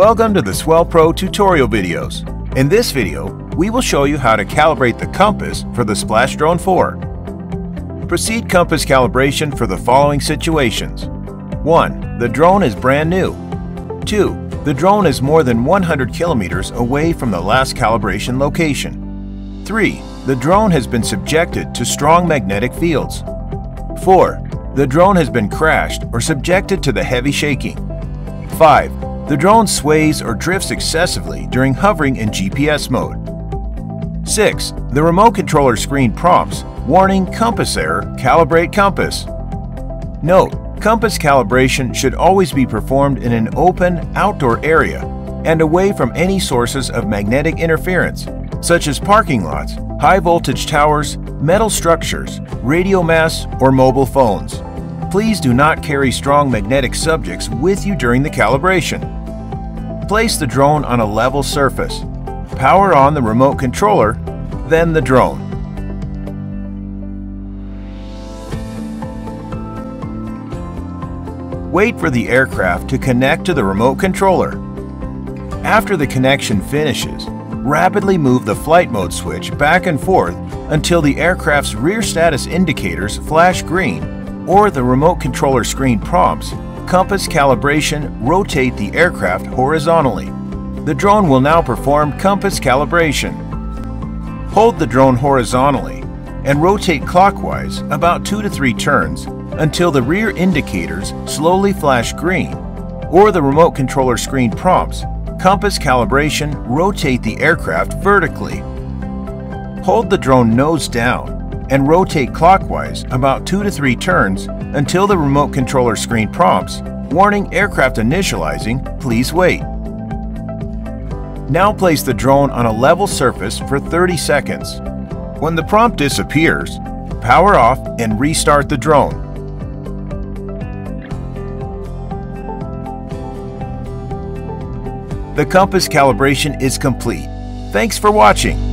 Welcome to the SwellPro tutorial videos. In this video, we will show you how to calibrate the compass for the SplashDrone 4. Proceed compass calibration for the following situations. 1. The drone is brand new. 2. The drone is more than 100 kilometers away from the last calibration location. 3. The drone has been subjected to strong magnetic fields. 4. The drone has been crashed or subjected to the heavy shaking. 5. The drone sways or drifts excessively during hovering in GPS mode. 6. The remote controller screen prompts, warning compass error, calibrate compass. Note, compass calibration should always be performed in an open, outdoor area and away from any sources of magnetic interference, such as parking lots, high-voltage towers, metal structures, radio masts, or mobile phones. Please do not carry strong magnetic subjects with you during the calibration. Place the drone on a level surface. Power on the remote controller, then the drone. Wait for the aircraft to connect to the remote controller. After the connection finishes, rapidly move the flight mode switch back and forth until the aircraft's rear status indicators flash green or the remote controller screen prompts compass calibration. Rotate the aircraft horizontally. The drone will now perform compass calibration. Hold the drone horizontally and rotate clockwise about 2 to 3 turns until the rear indicators slowly flash green or the remote controller screen prompts compass calibration. Rotate the aircraft vertically. Hold the drone nose down and rotate clockwise about 2 to 3 turns until the remote controller screen prompts, warning aircraft initializing, please wait. Now place the drone on a level surface for 30 seconds. When the prompt disappears, power off and restart the drone. The compass calibration is complete. Thanks for watching.